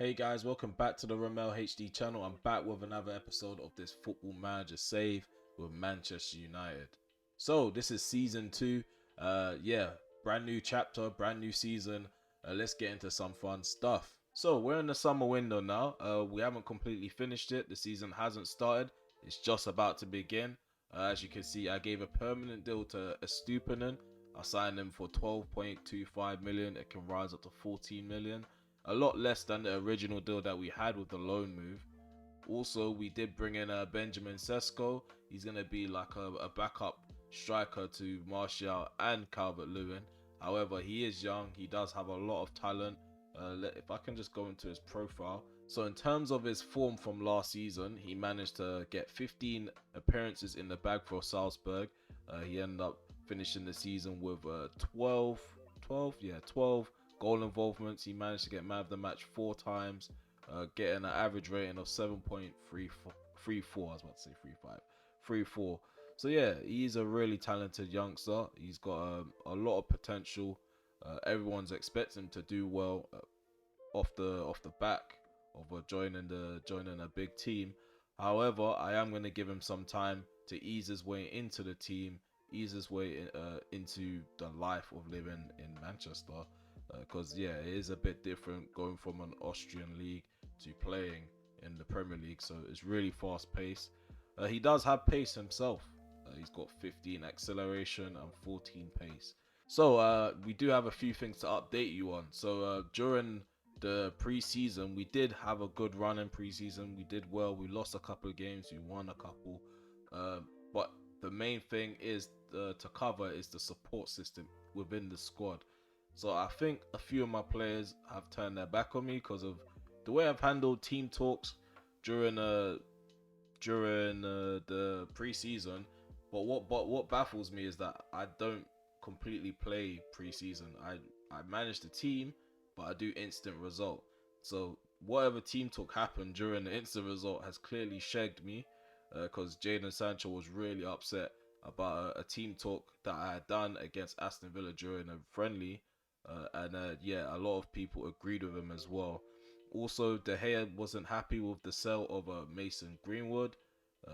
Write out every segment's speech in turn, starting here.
Hey guys, welcome back to the Ramel HD channel. I'm back with another episode of this Football Manager Save with Manchester United. So this is season 2. Brand new chapter, brand new season. Let's get into some fun stuff. So we're in the summer window now. We haven't completely finished it. The season hasn't started. It's just about to begin. As you can see, I gave a permanent deal to Estupinan. I signed him for 12.25 million. It can rise up to 14 million. A lot less than the original deal that we had with the loan move. Also, we did bring in Benjamin Sesko. He's going to be like a backup striker to Martial and Calvert-Lewin. However, he is young. He does have a lot of talent. If I can just go into his profile. So in terms of his form from last season, he managed to get 15 appearances in the bag for Salzburg. He ended up finishing the season with 12 goal involvements. He managed to get man of the match 4 times, getting an average rating of 7.34. I was about to say 3.5, 3.4. So yeah, he's a really talented youngster. He's got a lot of potential. Everyone's expecting him to do well off the back of joining a big team. However, I am going to give him some time to ease his way into the team, ease his way into the life of living in Manchester. Because it is a bit different going from an Austrian league to playing in the Premier League. So it's really fast paced. He does have pace himself. He's got 15 acceleration and 14 pace. So we do have a few things to update you on. So during the preseason, we did have a good run in preseason. We did well. We lost a couple of games. We won a couple. But the main thing is to cover is the support system within the squad. So I think a few of my players have turned their back on me because of the way I've handled team talks during the preseason. But what baffles me is that I don't completely play preseason. I manage the team, but I do instant result. So whatever team talk happened during the instant result has clearly shagged me, because Jadon Sancho was really upset about a team talk that I had done against Aston Villa during a friendly. A lot of people agreed with him as well. Also, De Gea wasn't happy with the sale of Mason Greenwood. I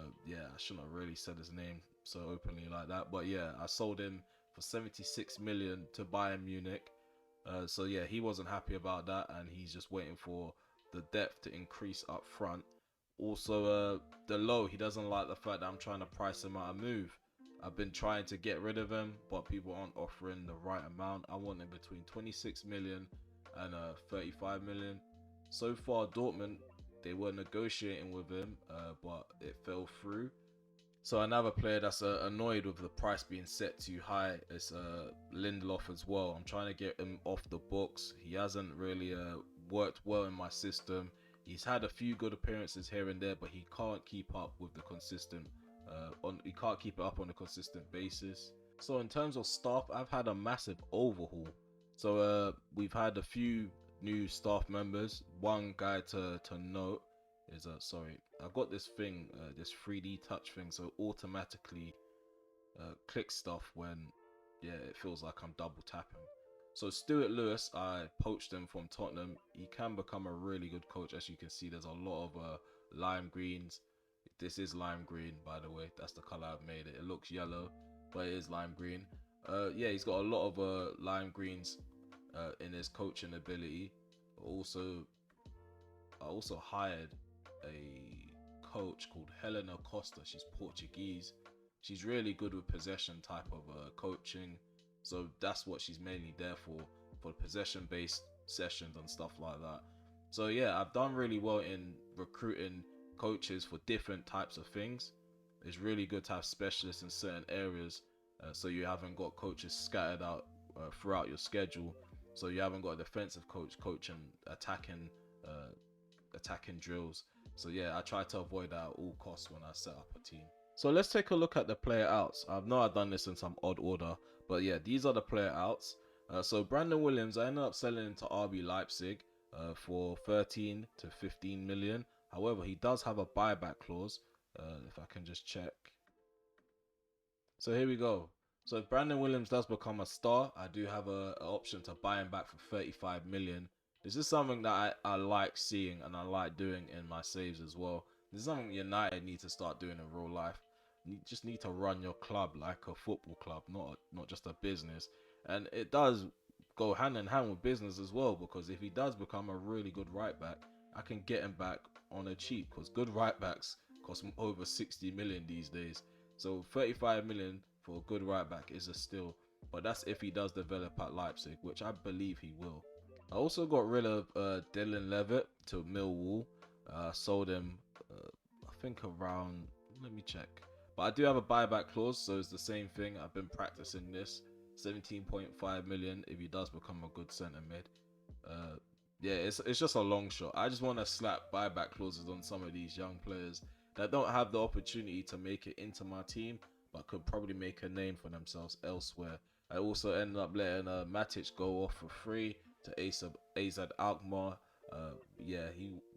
shouldn't have really said his name so openly like that. But yeah, I sold him for 76 million to Bayern Munich. He wasn't happy about that, and he's just waiting for the depth to increase up front. Also, the low, he doesn't like the fact that I'm trying to price him out a move. I've been trying to get rid of him, but people aren't offering the right amount. I want him between 26 million and 35 million. So far, Dortmund, they were negotiating with him, but it fell through. So another player that's annoyed with the price being set too high is Lindelof as well. I'm trying to get him off the books. He hasn't really worked well in my system. He's had a few good appearances here and there, but he can't keep up with the consistent. He can't keep it up on a consistent basis. So in terms of staff, I've had a massive overhaul. So we've had a few new staff members. One guy to note is I've got this thing, this 3D touch thing, so automatically click stuff when it feels like I'm double tapping. So Stuart Lewis, I poached him from Tottenham. He can become a really good coach. As you can see, there's a lot of lime greens. This is lime green, by the way. That's the color I've made it. It looks yellow, but it is lime green. He's got a lot of lime greens in his coaching ability. I also hired a coach called Helena Costa. She's Portuguese. She's really good with possession type of coaching. So that's what she's mainly there for possession-based sessions and stuff like that. So yeah, I've done really well in recruiting coaches for different types of things. It's really good to have specialists in certain areas, so you haven't got coaches scattered out throughout your schedule. So you haven't got a defensive coach coaching attacking drills. So yeah, I try to avoid that at all costs when I set up a team. So let's take a look at the player outs. I know I've done this in some odd order, but yeah, these are the player outs. So Brandon Williams, I ended up selling him to RB Leipzig for 13 to 15 million. However, he does have a buyback clause. If I can just check. So here we go. So if Brandon Williams does become a star, I do have an option to buy him back for 35 million This is something that I like seeing and I like doing in my saves as well. This is something United need to start doing in real life. You just need to run your club like a football club, not just a business. And it does go hand in hand with business as well, because if he does become a really good right back, I can get him back on a cheap, because good right backs cost over 60 million these days. So 35 million for a good right back is a steal. But that's if he does develop at Leipzig, which I believe he will. I also got rid of Dylan Levitt to Millwall. Sold him, I think around, let me check. But I do have a buyback clause, so it's the same thing. I've been practicing this. 17.5 million if he does become a good centre mid. Yeah, it's just a long shot. I just want to slap buyback clauses on some of these young players that don't have the opportunity to make it into my team, but could probably make a name for themselves elsewhere. I also ended up letting Matic go off for free to Azad Alkmaar. Yeah,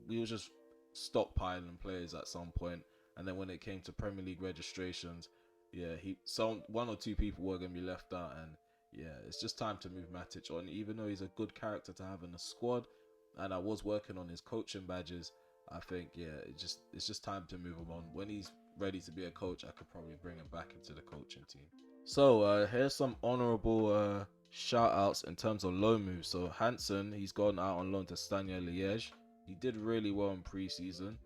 we was just stockpiling players at some point, and then when it came to Premier League registrations, yeah, one or two people were gonna be left out, and yeah, it's just time to move Matic on. Even though he's a good character to have in the squad, and I was working on his coaching badges, I think yeah, it's just time to move him on. When he's ready to be a coach, I could probably bring him back into the coaching team. So here's some honourable shout outs in terms of loan moves. So Hansen, he's gone out on loan to Stania Liège. He did really well in pre-season.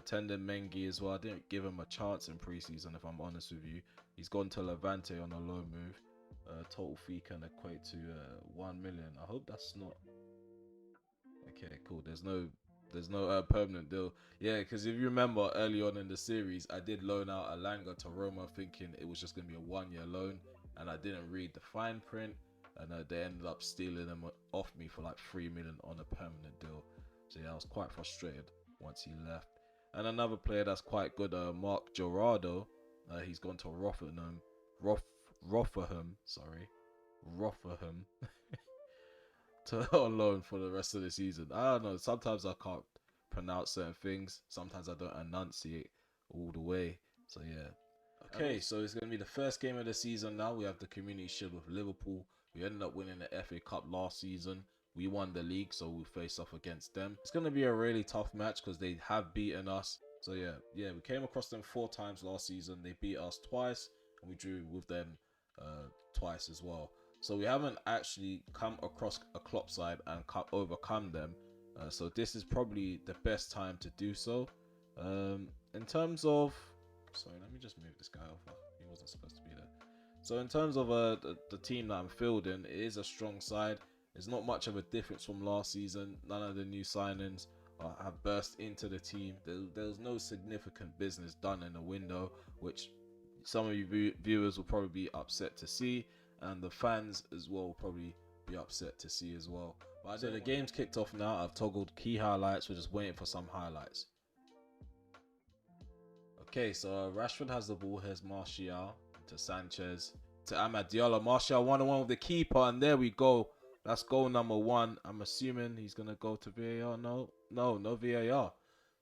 Tendon Mengi as well. I didn't give him a chance in pre-season, if I'm honest with you. He's gone to Levante on a loan move. Total fee can equate to 1 million. I hope that's not... Okay, cool. There's no permanent deal. Yeah, because if you remember early on in the series, I did loan out Alanga to Roma thinking it was just going to be a 1-year loan, and I didn't read the fine print, and they ended up stealing him off me for like 3 million on a permanent deal. So yeah, I was quite frustrated once he left. And another player that's quite good, Mark Gerardo, he's gone to Rotherham, Rotherham. To on loan for the rest of the season. I don't know. Sometimes I can't pronounce certain things. Sometimes I don't enunciate all the way. So yeah. Okay, so it's going to be the first game of the season now. We have the Community Shield with Liverpool. We ended up winning the FA Cup last season. We won the league, so we'll face off against them. It's going to be a really tough match because they have beaten us. So yeah, we came across them 4 times last season. They beat us twice, and we drew with them twice as well. So we haven't actually come across a Klopp side and overcome them. So this is probably the best time to do so. In terms of... Sorry, let me just move this guy over. He wasn't supposed to be there. So in terms of the team that I'm fielding, it is a strong side. There's not much of a difference from last season. None of the new signings have burst into the team. There's no significant business done in the window, which some of you viewers will probably be upset to see. And the fans as well will probably be upset to see as well. But so the game's kicked off now. I've toggled key highlights. We're just waiting for some highlights. Okay, so Rashford has the ball. Here's Martial to Sanchez to Amad Diallo. Martial 1-on-1 with the keeper, and there we go. That's goal number 1. I'm assuming he's gonna go to VAR. No VAR.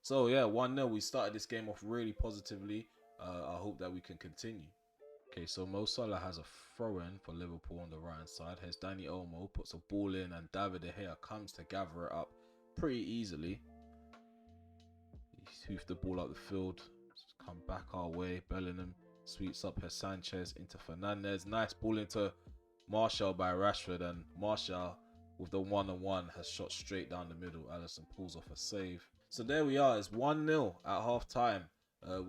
So yeah, 1-0. We started this game off really positively. I hope that we can continue. Okay, so Mo Salah has a throw-in for Liverpool on the right-hand side. Here's Danny Olmo, puts a ball in, and David De Gea comes to gather it up pretty easily. He's hoofed the ball up the field. Just come back our way. Bellingham sweeps up here Sanchez into Fernandes. Nice ball into Martial by Rashford, and Martial with the 1-on-1 has shot straight down the middle. Alisson pulls off a save. So there we are. It's 1-0 at half-time.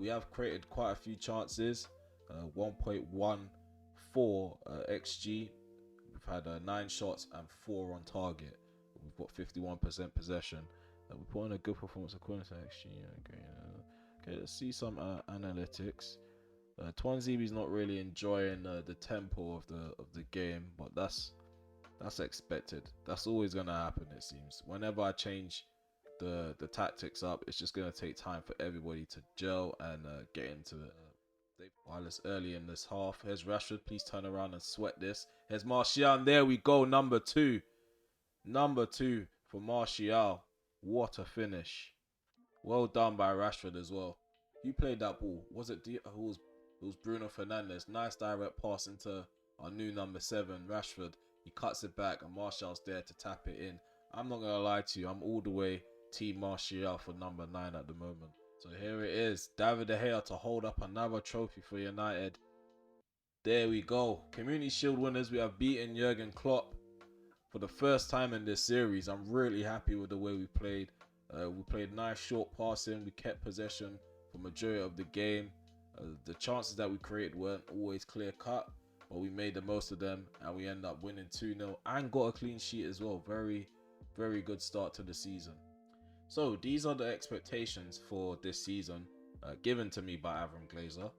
We have created quite a few chances. 1.14 XG. We've had 9 shots and 4 on target. We've got 51% possession. We put on a good performance according to XG. Okay, let's see some analytics. Twanzebe's not really enjoying the tempo of the game, but that's expected. That's always gonna happen. It seems. Whenever I change the tactics up, it's just gonna take time for everybody to gel and get into it. While it's early in this half, here's Rashford. Please turn around and sweat this. Here's Martial, and there we go. Number 2 for Martial. What a finish! Well done by Rashford as well. Who played that ball? Was it it was Bruno Fernandes. Nice direct pass into our new number 7, Rashford. He cuts it back, and Martial's there to tap it in. I'm not going to lie to you. I'm all the way Team Martial for number 9 at the moment. So here it is. David De Gea to hold up another trophy for United. There we go. Community Shield winners. We have beaten Jurgen Klopp for the first time in this series. I'm really happy with the way we played. We played nice short passing. We kept possession for majority of the game. The chances that we created weren't always clear cut, but we made the most of them, and we end up winning 2-0 and got a clean sheet as well. Very, very good start to the season. So these are the expectations for this season given to me by Avram Glazer.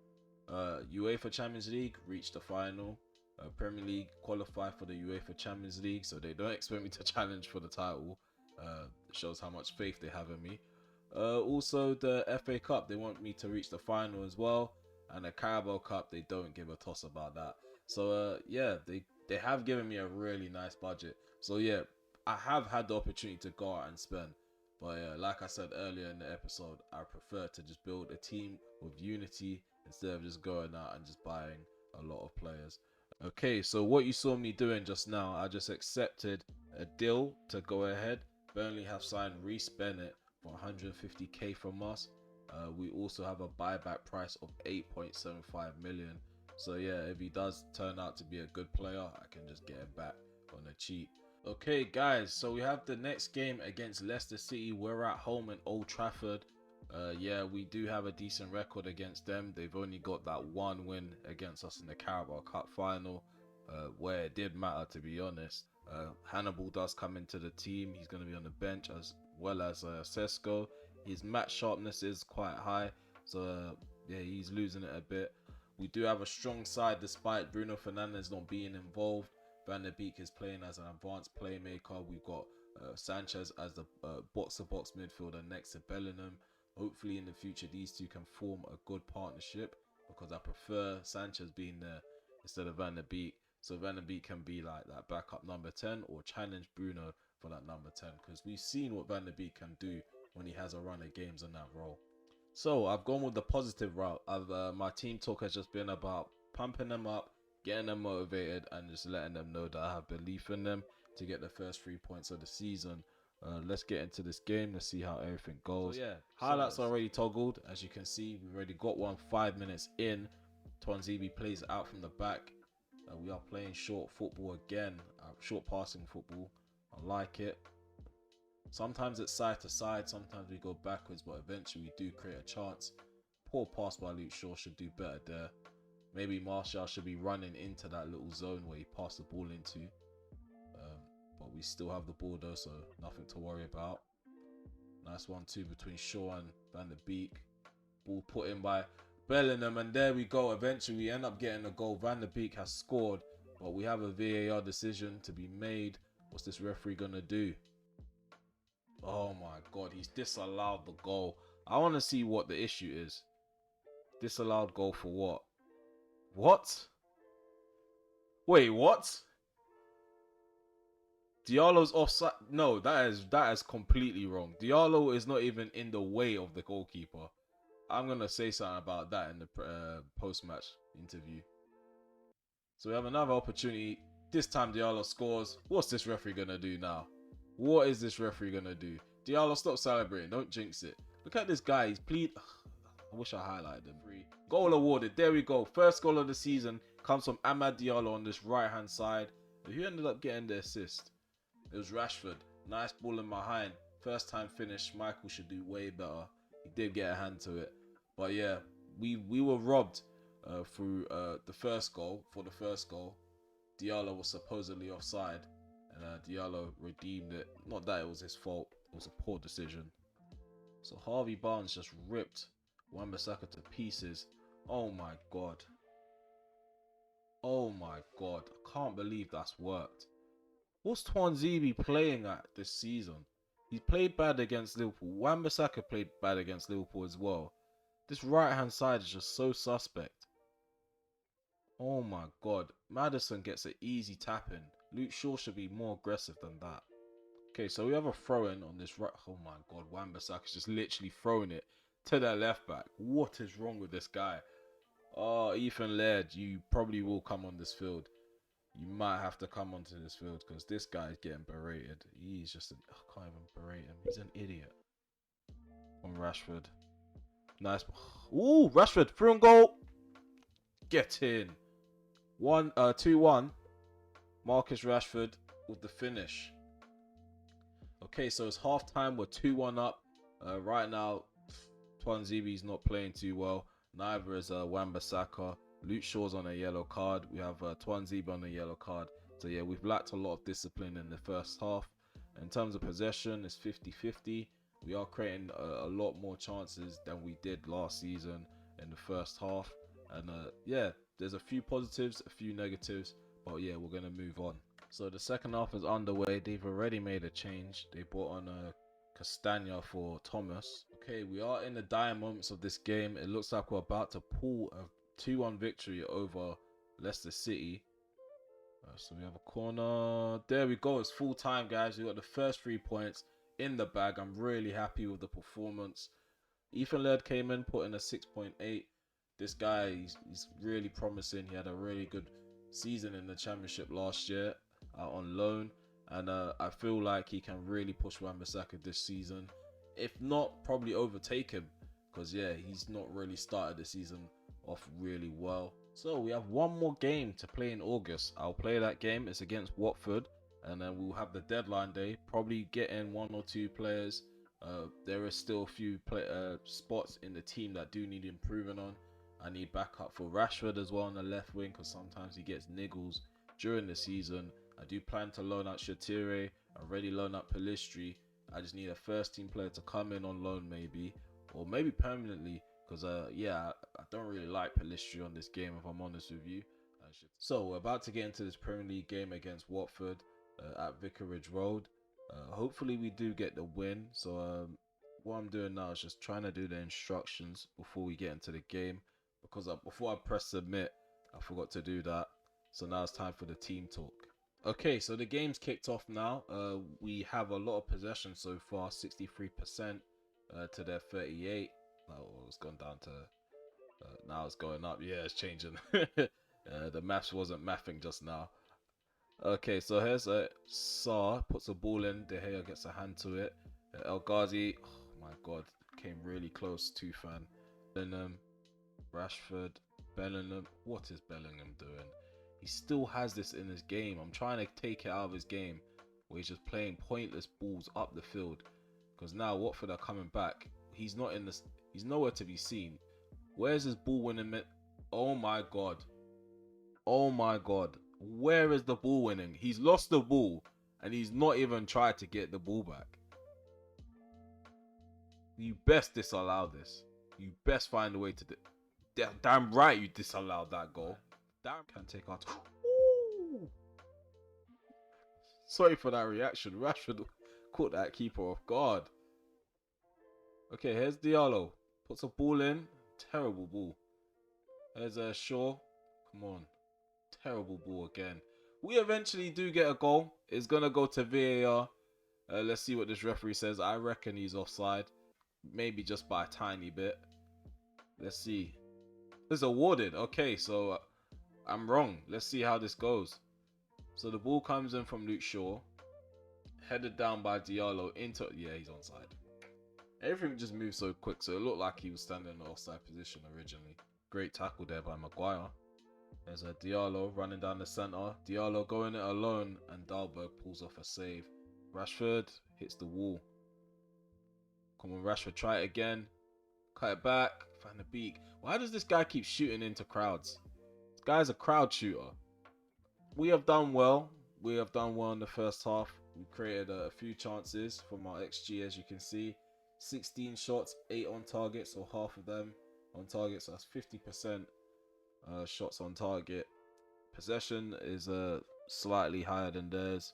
UEFA Champions League, reached the final. Premier League, qualify for the UEFA Champions League, so they don't expect me to challenge for the title. It shows how much faith they have in me. Also the FA Cup, they want me to reach the final as well, and the Carabao Cup, they don't give a toss about that. So yeah, they have given me a really nice budget. So yeah, I have had the opportunity to go out and spend, but like I said earlier in the episode, I prefer to just build a team with unity instead of just going out and just buying a lot of players. Okay, so what you saw me doing just now, I just accepted a deal to go ahead. Burnley have signed Reece Bennett for 150k from us. We also have a buyback price of 8.75 million. So yeah, if he does turn out to be a good player, I can just get him back on the cheap. Okay guys, so we have the next game against Leicester City. We're at home in Old Trafford. Yeah, we do have a decent record against them. They've only got that one win against us in the Carabao Cup final, where it did matter, to be honest. Hannibal does come into the team. He's going to be on the bench as well as Sesko. His match sharpness is quite high, so yeah, he's losing it a bit. We do have a strong side despite Bruno Fernandes not being involved. Van der Beek is playing as an advanced playmaker. We've got Sanchez as the box-to-box midfielder next to Bellingham. Hopefully in the future these two can form a good partnership, because I prefer Sanchez being there instead of Van der Beek. So Van der Beek can be like that backup number 10 or challenge Bruno for that number 10, because we've seen what Van der Beek can do when he has a run of games in that role. So I've gone with the positive route. My team talk has just been about pumping them up, getting them motivated, and just letting them know that I have belief in them to get the first 3 points of the season. Let's get into this game. Let's see how everything goes. So yeah, highlights are already toggled. As you can see, we've already got one 5 minutes in. Tuanzebe plays out from the back. We are playing short football again, short passing football. I like it. Sometimes it's side to side, sometimes we go backwards, but eventually we do create a chance. Poor pass by Luke Shaw, should do better there. Maybe Martial should be running into that little zone where he passed the ball into. But we still have the ball though, so nothing to worry about. Nice 1-2 between Shaw and Van der Beek. Ball put in by Bellingham, and there we go. Eventually we end up getting a goal. Van der Beek has scored, but we have a VAR decision to be made. What's this referee gonna do? Oh my god, he's disallowed the goal. I want to see what the issue is. Disallowed goal for what? What? Wait, what? Diallo's offside. No, that is completely wrong. Diallo is not even in the way of the goalkeeper. I'm gonna say something about that in the post-match interview. So we have another opportunity. This time Diallo scores. What's this referee gonna do now? What is this referee gonna do? Diallo, stop celebrating. Don't jinx it. Look at this guy. He's plead. I wish I highlighted him. Goal awarded. There we go. First goal of the season comes from Amad Diallo on this right-hand side. Who ended up getting the assist? It was Rashford. Nice ball in behind. First time finish. Michael should do way better. He did get a hand to it. But yeah, we were robbed through the first goal. For the first goal, Diallo was supposedly offside, and Diallo redeemed it. Not that it was his fault. It was a poor decision. So Harvey Barnes just ripped Wan-Bissaka to pieces. Oh my god. Oh my god. I can't believe that's worked. What's Tuanzebe playing at this season? He played bad against Liverpool. Wan-Bissaka played bad against Liverpool as well. This right-hand side is just so suspect. Oh my god. Maddison gets an easy tap in. Luke Shaw should be more aggressive than that. Okay, so we have a throw-in on this right. Oh my god, Wan-Bissaka's just literally throwing it to their left back. What is wrong with this guy? Oh, Ethan Laird, you probably will come on this field. you might have to come onto this field because this guy is getting berated. He's just, I can't even berate him. He's an idiot. On Rashford. Nice. Ooh, Rashford, through and goal. Get in. 2-1. Marcus Rashford with the finish. Okay, so it's half time. We're 2-1 up. Right now, Twanzibi's not playing too well. Neither is Wan-Bissaka. Luke Shaw's on a yellow card. We have Twanzibi on a yellow card. So yeah, we've lacked a lot of discipline in the first half. In terms of possession, it's 50-50. We are creating a lot more chances than we did last season in the first half. And yeah, there's a few positives, a few negatives. But yeah, we're going to move on. So the second half is underway. They've already made a change. They brought on Castagna for Thomas. Okay, we are in the dire moments of this game. It looks like we're about to pull a 2-1 victory over Leicester City. So we have a corner. There we go. It's full time, guys. We got the first 3 points in the bag. I'm really happy with the performance. Ethan Laird came in, put in a 6.8. This guy, he's really promising. He had a really good season in the Championship last year on loan. And I feel like he can really push Wan-Bissaka this season. If not, probably overtake him. Because, yeah, he's not really started the season off really well. So, we have one more game to play in August. I'll play that game. It's against Watford. And then we'll have the deadline day. Probably get in 1 or 2 players. There is still a few spots in the team that do need improving on. I need backup for Rashford as well on the left wing. Because sometimes he gets niggles during the season. I do plan to loan out Shatire. I already loaned out Pelistri. I just need a first team player to come in on loan maybe. Or maybe permanently. Because, yeah, I don't really like Pelistri on this game if I'm honest with you. So, we're about to get into this Premier League game against Watford at Vicarage Road. Hopefully we do get the win. So, what I'm doing now is just trying to do the instructions before we get into the game. Because before I press submit, I forgot to do that. So, now it's time for the team talk. Okay, so the game's kicked off now. We have a lot of possession so far, 63% to their 38. Now it's gone down to, now it's going up. Yeah, it's changing. The maths wasn't mathing just now. Okay, so here's Saar puts a ball in. De Gea gets a hand to it. El Ghazi, oh my god, came really close. Tufan, Bellingham, Rashford, Bellingham. What is Bellingham doing? He still has this in his game. I'm trying to take it out of his game where he's just playing pointless balls up the field. Because now Watford are coming back. He's not in this. He's nowhere to be seen. Where's his ball winning? Oh my god. Oh my god. Where is the ball winning? He's lost the ball and he's not even tried to get the ball back. You best disallow this. You best find a way to damn right you disallowed that goal. Damn, can't take out. Ooh. Sorry for that reaction. Rashford caught that keeper off guard. Okay, here's Diallo. Puts a ball in. Terrible ball. There's Shaw. Come on. Terrible ball again. We eventually do get a goal. It's going to go to VAR. Let's see what this referee says. I reckon he's offside. Maybe just by a tiny bit. Let's see. It's awarded. Okay, so I'm wrong. Let's see how this goes. So the ball comes in from Luke Shaw. Headed down by Diallo into... Yeah, he's onside. Everything just moved so quick. So it looked like he was standing in the offside position originally. Great tackle there by Maguire. There's a Diallo running down the centre. Diallo going it alone. And Dahlberg pulls off a save. Rashford hits the wall. Come on, Rashford. Try it again. Cut it back. Find the beak. Why does this guy keep shooting into crowds? This guy's a crowd shooter. We have done well. We have done well in the first half. We created a few chances from our XG, as you can see. 16 shots, 8 on target, so half of them on target. So that's 50% shots on target. Possession is slightly higher than theirs.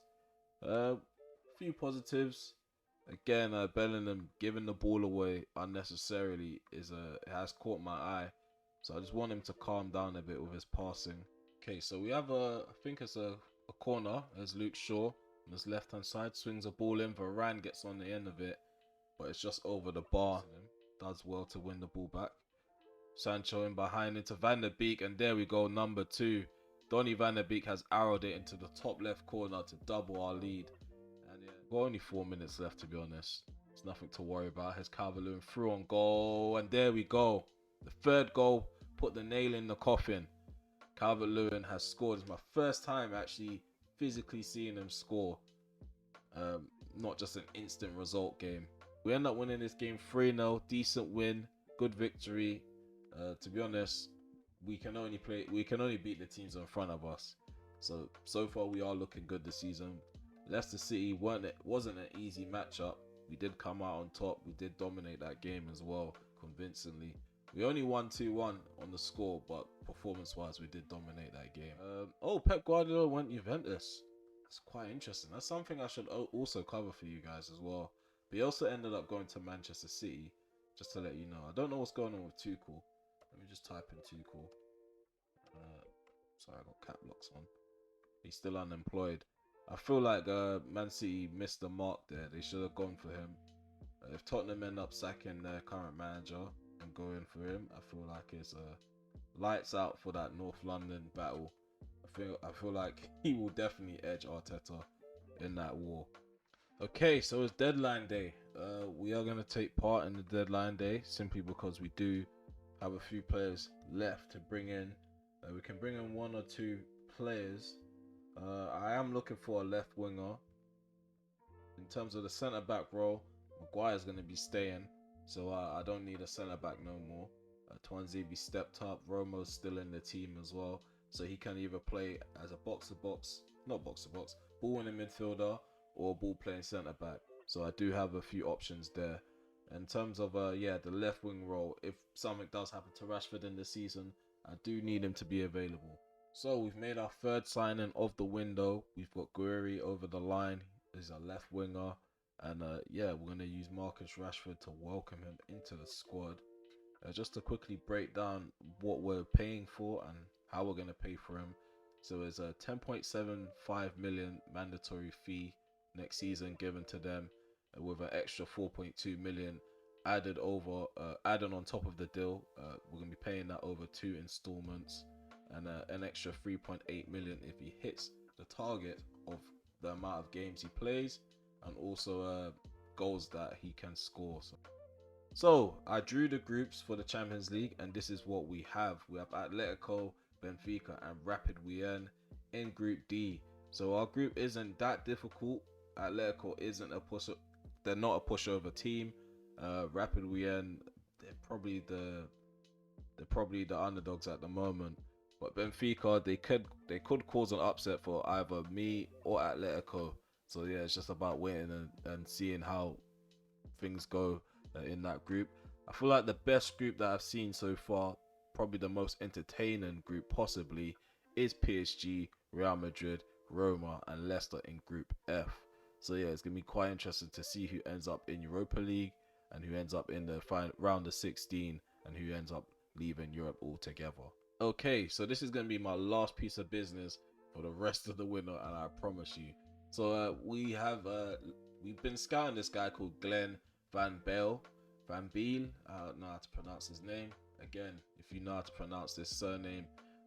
Few positives. Again, Bellingham giving the ball away unnecessarily it has caught my eye. So I just want him to calm down a bit with his passing. Okay, so we have I think it's a corner. There's Luke Shaw on his left hand side, swings a ball in. Varane gets on the end of it, but it's just over the bar. Does well to win the ball back. Sancho in behind into Van der Beek, and there we go, number 2. Donny van der Beek has arrowed it into the top left corner to double our lead. And yeah, we've got only 4 minutes left, to be honest. It's nothing to worry about. Here's Calvert-Lewin through on goal, and there we go. The third goal put the nail in the coffin. Calvert-Lewin has scored. It's my first time actually physically seeing him score. Not just an instant result game. We end up winning this game 3-0. Decent win, good victory. To be honest, we can only beat the teams in front of us. So far we are looking good this season. Leicester City wasn't an easy matchup. We did come out on top. We did dominate that game as well, convincingly. We only won 2-1 on the score, but performance-wise, we did dominate that game. Pep Guardiola went Juventus. That's quite interesting. That's something I should also cover for you guys as well. But he also ended up going to Manchester City, just to let you know. I don't know what's going on with Tuchel. Let me just type in Tuchel. Sorry, I got cap locks on. He's still unemployed. I feel like Man City missed the mark there. They should have gone for him. If Tottenham end up sacking their current manager and going for him, I feel like it's lights out for that North London battle. I feel like he will definitely edge Arteta in that war. Okay, so it's deadline day. We are going to take part in the deadline day simply because we do have a few players left to bring in. We can bring in 1 or 2 players. I am looking for a left winger. In terms of the centre back role, Maguire's going to be staying, so I don't need a centre back no more. Twanzebe stepped up. Romo's still in the team as well, so he can either play as a ball winning midfielder or ball playing centre back. So I do have a few options there. In terms of the left wing role, if something does happen to Rashford in the season, I do need him to be available. So we've made our third signing of the window. We've got Guerri over the line. He's a left winger. And we're going to use Marcus Rashford to welcome him into the squad. Just to quickly break down what we're paying for and how we're going to pay for him. So there's a 10.75 million mandatory fee next season given to them, with an extra 4.2 million added on top of the deal. We're going to be paying that over 2 installments, and an extra 3.8 million if he hits the target of the amount of games he plays, and also goals that he can score. So I drew the groups for the Champions League, and this is what we have. We have Atletico, Benfica, and Rapid Wien in Group D. So our group isn't that difficult. Atletico isn't they're not a pushover team. Rapid Wien, they're probably the underdogs at the moment. But Benfica, they could cause an upset for either me or Atletico. So yeah, it's just about waiting and seeing how things go in that group. I feel like the best group that I've seen so far, probably the most entertaining group possibly, is PSG, Real Madrid, Roma, and Leicester in Group F. So yeah, it's going to be quite interesting to see who ends up in Europa League and who ends up in the round of 16 and who ends up leaving Europe altogether. Okay, so this is going to be my last piece of business for the rest of the winter, and I promise you. So we've been scouting this guy called Glenn Van Beel. I don't know how to pronounce his name. Again, if you know how to pronounce this surname,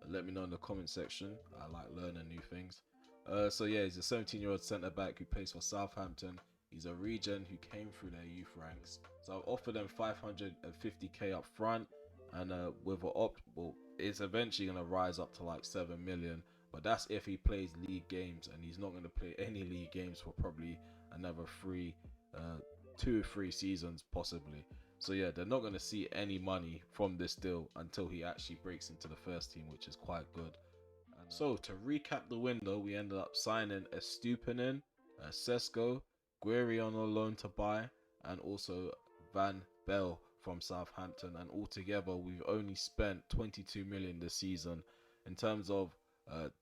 let me know in the comment section. I like learning new things. He's a 17-year-old centre back who plays for Southampton. He's a regen who came through their youth ranks. So I've offered them 550k up front, and it's eventually going to rise up to like 7 million. But that's if he plays league games, and he's not going to play any league games for probably another 2 or 3 seasons possibly. So yeah, they're not going to see any money from this deal until he actually breaks into the first team, which is quite good. So to recap the window, we ended up signing Estupinan, Sesko, Guerri on a loan to buy, and also Van Beel from Southampton. And altogether, we've only spent 22 million this season. In terms of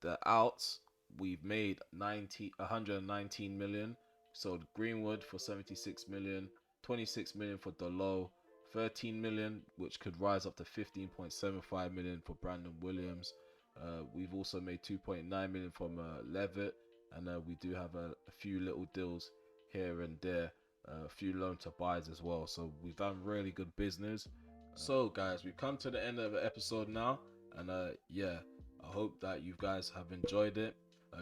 the outs, we've made 119 million. Sold Greenwood for 76 million, 26 million for Delo, 13 million, which could rise up to 15.75 million for Brandon Williams. We've also made 2.9 million from Levitt, and we do have a few little deals here and there, a few loan to buys as well. So we've done really good business. So guys, we've come to the end of the episode now, and I hope that you guys have enjoyed it.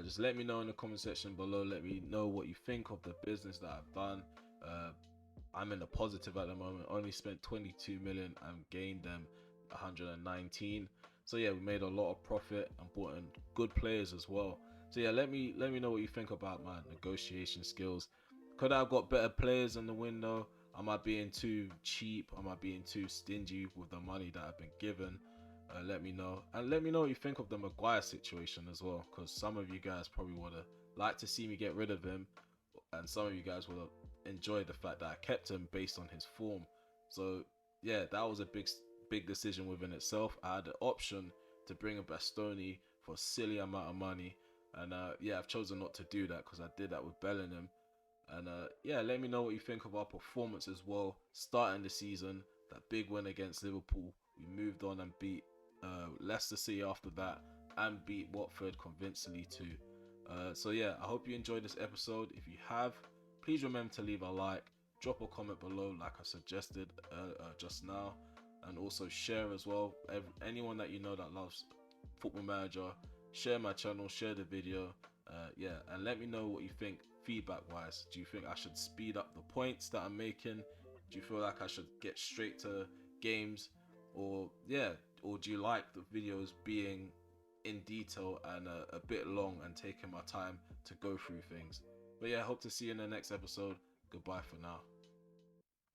Just let me know in the comment section below. Let me know what you think of the business that I've done. I'm in the positive at the moment. Only spent 22 million and gained them 119. So yeah, we made a lot of profit and bought in good players as well. So yeah, let me know what you think about my negotiation skills. Could I have got better players in the window? Am I being too cheap? Am I being too stingy with the money that I've been given? Let me know, and let me know what you think of the Maguire situation as well, because some of you guys probably would have liked to see me get rid of him, and some of you guys would have enjoyed the fact that I kept him based on his form. So yeah, that was a big decision within itself. I had the option to bring a Bastoni for a silly amount of money, and yeah, I've chosen not to do that because I did that with Bellingham. And yeah, let me know what you think of our performance as well. Starting the season, that big win against Liverpool, we moved on and beat Leicester City after that, and beat Watford convincingly too. So yeah, I hope you enjoyed this episode. If you have, please remember to leave a like, drop a comment below like I suggested just now, and also share as well. Anyone that you know that loves Football Manager, share my channel, share the video. Yeah, and let me know what you think feedback wise. Do you think I should speed up the points that I'm making? Do you feel like I should get straight to games? Or yeah, or do you like the videos being in detail and a bit long and taking my time to go through things? But yeah, hope to see you in the next episode. Goodbye for now.